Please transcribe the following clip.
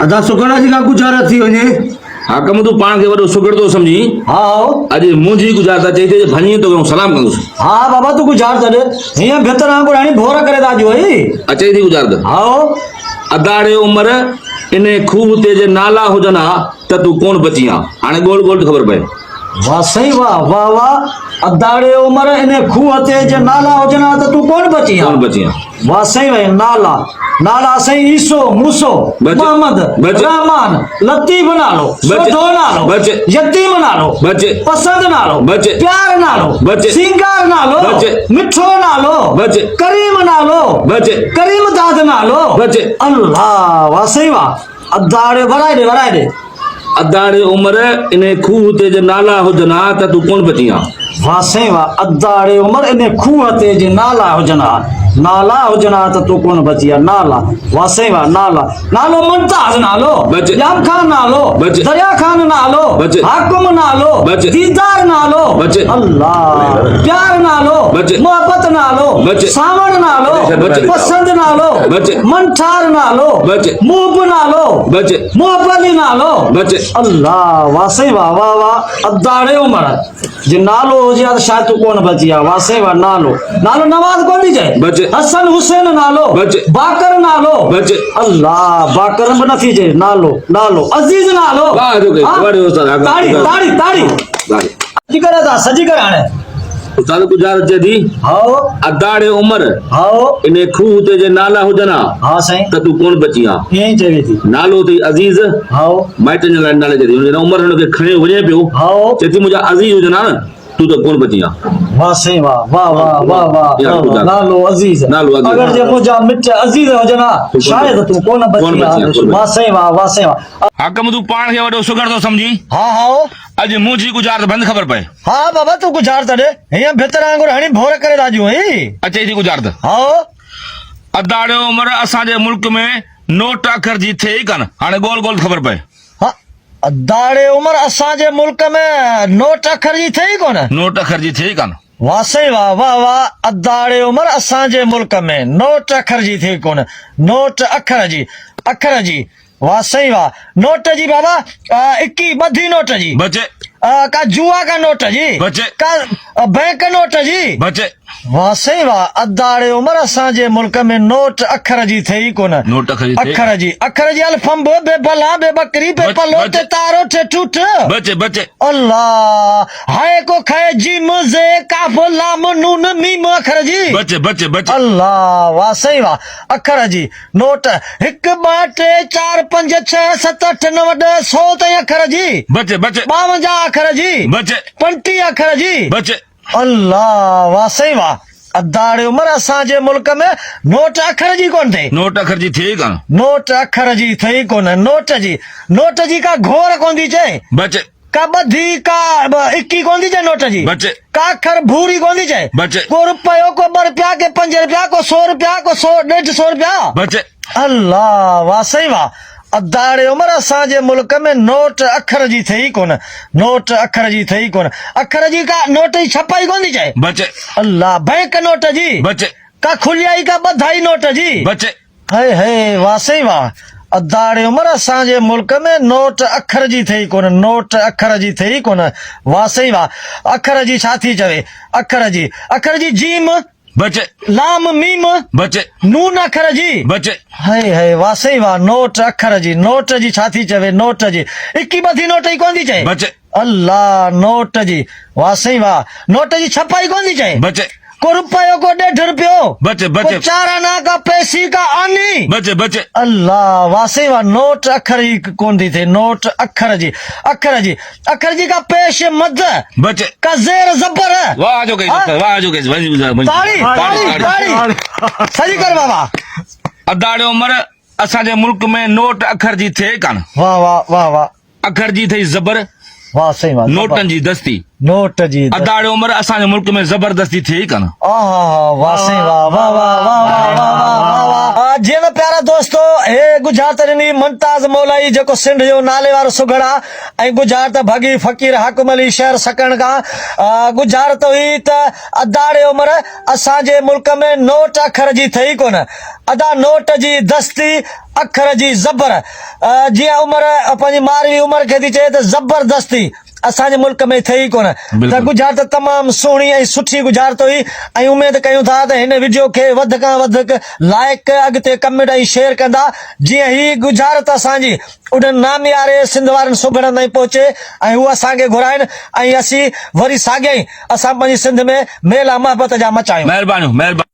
अदा सुकड़ा जी का गुजारा थी वने हाकम तू पान के वडो सुगड़ तो समझी हाँ अज मुंजी गुजारता चाहिए भनी तो सलाम कंदुस हाँ बाबा तू गुजार दे हिया बेहतर आंको रानी भोरा करे दाजो है अचे थी गुजार द हाँ अदाड़े उम्र इने खूह ते जे नाला हुजना त तू कोन बचिया हाने गोल गोल खबर पए वाह सही वाह वाह वाह अदाड़े उम्र इन्हें खूह ते जे नाला होजना तो तू कौन बचिया कोन बचिया वाह सही भाई नाला नाला सही ईसो मूसो बचे। मोहम्मद बचे। रहमान लतीफ ना लो बचे। सदो ना लो बचे। यतीम ना लो बचे। पसंद ना लो बचे। प्यार ना लो बचे। सिंगार ना लो बचे। मिठो ना लो बचे। करीम ना लो बचे। करीम दाद ना लो बचे। अल्लाह वाह सही वाह अदाड़े बढ़ाए दे अदाड़े उम्र इने खूह ते जे नाला हुजना त तू कोन बचिया वाह सही वाह अदाड़े उम्र इन्हें खूह ते जे नाला हुजना तो तू कौन बचिया नाला वाह सही वाह नाला नालो मुमताज नालो बचे। याम खान नालो बचे। दरिया खान नालो बचे। हाकुम नालो बचे। दीदार नालो बचे। अल्लाह प्यार नालो बचे। मोहब्बत नालो बचे। सावण नालो बचे। पसंद नालो बचे। मनठार नालो बचे। मुहब नालो बचे। मोहब्बली नालो बचे। अल्लाह वाह सही वाह वाह वाह अदाड़े उम्र जे नालो हो जा शायद तू कौन बचिया वाह सही वाह नालो नालो नवाज कौन दी जाए बचे। हसन हुसैन नालो बचे। बाकर नालो बचे। अल्लाह बाकर में नथी जे नालो अजीज नालो वाह जो के हाँ? बड़े उस्ताद ताड़ी सजी करे था सजी करे हाणे उस्ताद गुजार अचे थी हाओ अदाड़े उम्र हाओ इने खूह ते जे नाला हुजना हाँ साईं त तू कोन बचिया ईअं ई चवे थी नालो थी अज़ीज़ हाओ माइटनि जे लाइ नाले चए थी हुन उम्र हुनखे खणे वञे पियो हाओ चए थी मुंहिंजा अज़ीज़ हुजना न तू त कोन बचिया वाह सही वाह वाह वाह वाह वाह या वाह, खुदा। नालो अजीज नालो अजीज। अगर जे मुंहिंजा मिट अजीज हुजना तू शायद तू कौन बचिया बचिया। वाह सही वाह हाकम तू पाण खे वॾो सुगर थो समझी हाँ हाओ अॼु मुंहिंजी गुजार त बंदि ख़बर पए हाँ बाबा तू गुजार तड़े हिया बेहतर आंगुर हणी भोर करे दाजू है अचे थी गुजार त हाओ अदाड़े उम्र असांजे मुल्क में नोट अखर जी थिए ई कान हाणे गोल गोल ख़बर पए हाँ अदाड़े उम्र असांजे मुल्क में नोट अखर जी थे कोन नोट अखर जी थिए ई कान वाह सही वाह वाह वाह अदाड़े उम्र असांजे मुल्क में नोट अखर जी थे कोन नोट अखर जी वाह सही वाह नोट जी बाबा 21 बधी नोट जी बचे का जुआ का नोट जी बचे। का बैंक नोट जी बचे वाह सही वाह अदाड़े उम्र असांजे मुल्क में नोट अखर जी थे ई कोन नोट अखर जी थिए अखर जी अल्फंब बे बला बे बकरी बे बच- पलो बच- ते तारो ते टूट बचे बचे अल्लाह हाय को खाए जी मुझे काफ लाम नून मीम अखर जी बचे बचे बचे अल्लाह वाह सही वाह अखर जी नोट 1 2 3 4 5 6 7 8 9 10 100 ताईं अखर जी बचे बचे 52 अखर जी बचे 35 अखर जी बचे अल्लाह वाह सही वाह अदाड़े उम्र असांजे मुल्क में नोट अखर जी कोन थे नोट अखर जी थिए ई कान नोट अखर जी थई कोन नोट जी का घोर कोन थी चए बचे का बधी का 21 कोन थी चए नोट जी बचे का अखर भूरी कोन थी चए बचे को रुपयो को 2 रुपया के 5 रुपया को 100 रुपया को 100 150 रुपया बचे अल्लाह वाह सही वाह अदाड़े उम्र असांजे मुल्क में नोट अखर जी थई कोन नोट अखर जी थई कोन अखर जी का नोट जी छपाई कोन थी चए बचे अल्लाह बैंक नोट जी बचे का खुलियाई का बधाई नोट जी बचे है वाह सही वाह अदाड़े उम्र असांजे मुल्क में नोट अखर जी थई कोन नोट अखर जी थई कोन वाह सही वाह अखर जी छा थी चवे अखर जी जीम बचे लाम मीम बचे नून अखर जी बचे है वाह सही वाह नोट अखर जी छा थी चवे नोट जी 21 बधी नोट जी कोन थी चए बचे अल्लाह नोट जी वाह सही वाह नोट जी छपाई कोन थी चए बचे को रुपयो को 1.5 रुपयो बचे को बचे 4 आना का पैसी का आनी बचे बचे अल्लाह वाह सही वाह नोट अखर जी कौन थी थे नोट अखर जी का पेश मद बचे का जेर जबर वाह जो गई वाह जो गई वंज गुजार वंज ताड़ी सही कर बाबा अदाड़े उम्र असांजे मुल्क में नोट अखर जी थिए कान वाह वाह वाह वाह अखर जी थई ज़बर वाह सही वाह नोटनि जी दस्ती नोट जी अदाड़े उम्र असांजे मुल्क में ज़बरदस्ती थिए ई कान वाह सही वाह वाह वाह वाह वाह वाह वाह जी न प्यारा दोस्तो हे गुजरात ॾिनी मुमताज़ मौलाई जेको सिंध जो नाले वारो सुगड़ आहे ऐं गुजरात भॻी फ़क़ीर हाकुम अली शहर सकण खां गुजरात हुई त अदाड़े उमिरि असांजे मुल्क में नोट अखर जी थई कोन अदा नोट जी दस्ती अखर जी ज़बर जीअं उमिरि पंहिंजी मारवी उमिरि खे थी चए त ज़बरदस्ती असांजे मुल्क में थई कोन त बिल्कुलु। गुजरात तमामु सुहिणी ऐं सुठी गुजरात हुई ऐं उमेद कयूं था त हिन वीडियो खे वधि खां वधि लाइक अॻिते कमेंट ऐं शेयर कंदा जीअं ही गुजरात असांजी उन्हनि नामियारे सिंध वारनि सुगड़नि ताईं पहुचे ऐं हू असांखे घुराइनि ऐं असीं वरी साॻिया ई असां पंहिंजी सिंध में मेला मोहबत जा मचायूं। महिरबानी महिरबानी।